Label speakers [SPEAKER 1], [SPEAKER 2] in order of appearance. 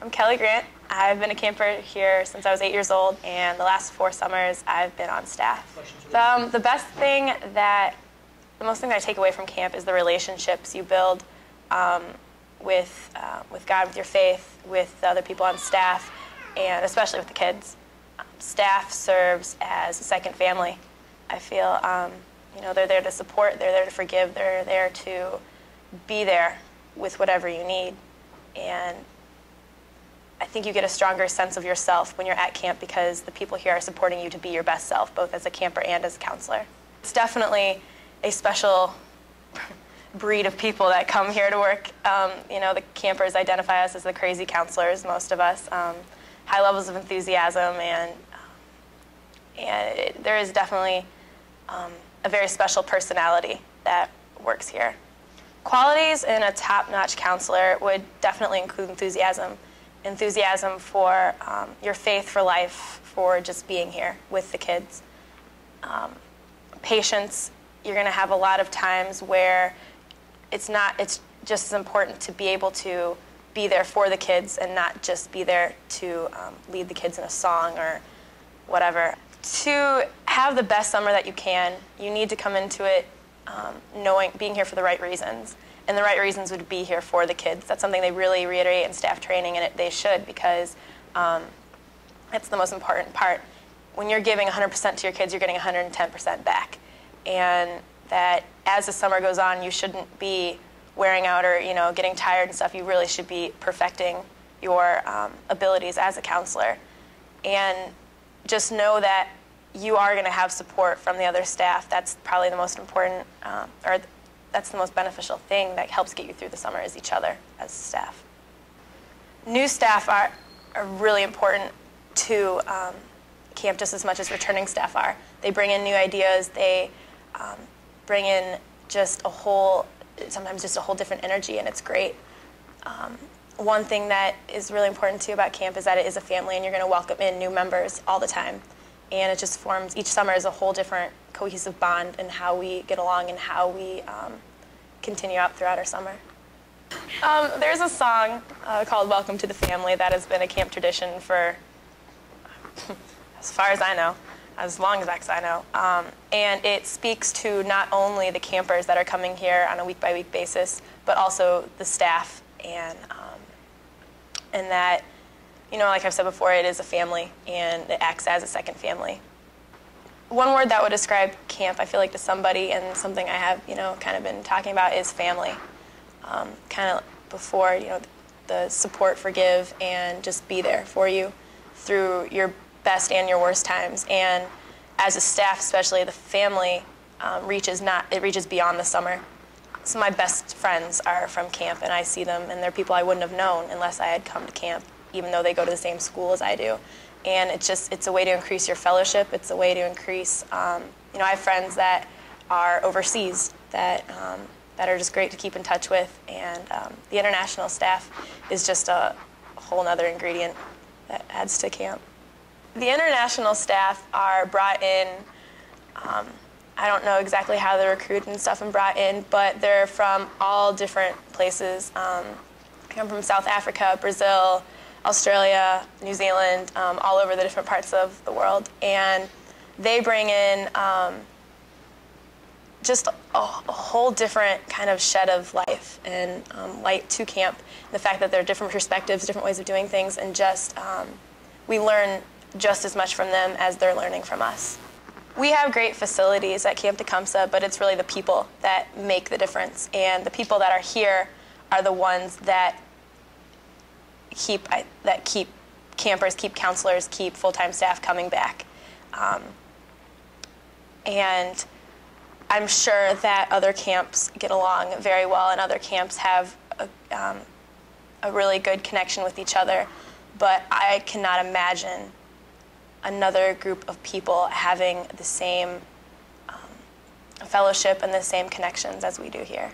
[SPEAKER 1] I'm Kelly Grant. I've been a camper here since I was 8 years old, and the last 4 summers I've been on staff. The most thing that I take away from camp is the relationships you build with God, with your faith, with the other people on staff, and especially with the kids. Staff serves as a second family. I feel, they're there to support, they're there to forgive, they're there to be there with whatever you need. And I think you get a stronger sense of yourself when you're at camp because the people here are supporting you to be your best self, both as a camper and as a counselor. It's definitely a special breed of people that come here to work. The campers identify us as the crazy counselors, most of us. High levels of enthusiasm, and there is definitely a very special personality that works here. Qualities in a top-notch counselor would definitely include enthusiasm. Enthusiasm for your faith for life, for just being here with the kids. Patience. You're going to have a lot of times where it's just as important to be able to be there for the kids and not just be there to lead the kids in a song or whatever. To have the best summer that you can, you need to come into it being here for the right reasons. And the right reasons would be here for the kids. That's something they really reiterate in staff training, and they should, because that's the most important part. When you're giving 100% to your kids, you're getting 110% back. And that as the summer goes on, you shouldn't be wearing out or getting tired and stuff. You really should be perfecting your abilities as a counselor. And just know that you are going to have support from the other staff. That's probably the most important, that's the most beneficial thing that helps get you through the summer is each other as staff. New staff are really important to camp just as much as returning staff are. They bring in new ideas. They bring in sometimes just a whole different energy, and it's great. One thing that is really important too about camp is that it is a family, and you're going to welcome in new members all the time. And it just forms, each summer is a whole different cohesive bond in how we get along and how we continue out throughout our summer. There's a song called Welcome to the Family that has been a camp tradition for, as far as I know, as long as I know. And it speaks to not only the campers that are coming here on a week-by-week basis, but also the staff, and that, like I've said before, it is a family, and it acts as a second family. One word that would describe camp, I feel like, to somebody, and something I have, kind of been talking about, is family. Kind of before, the support, forgive, and just be there for you through your best and your worst times. And as a staff, especially, the family reaches beyond the summer. Some of my best friends are from camp, and I see them, and they're people I wouldn't have known unless I had come to camp, even though they go to the same school as I do. And it's a way to increase your fellowship. It's a way to increase, I have friends that are overseas that are just great to keep in touch with. And the international staff is just a whole other ingredient that adds to camp. The international staff are brought in, I don't know exactly how they're recruited and stuff and brought in, but they're from all different places. They come from South Africa, Brazil, Australia, New Zealand, all over the different parts of the world. And they bring in just a whole different kind of shed of life and light to camp. The fact that there are different perspectives, different ways of doing things, and just we learn just as much from them as they're learning from us. We have great facilities at Camp Tecumseh, but it's really the people that make the difference. And the people that are here are the ones that keep campers, keep counselors, keep full-time staff coming back. And I'm sure that other camps get along very well, and other camps have a really good connection with each other. But I cannot imagine another group of people having the same fellowship and the same connections as we do here.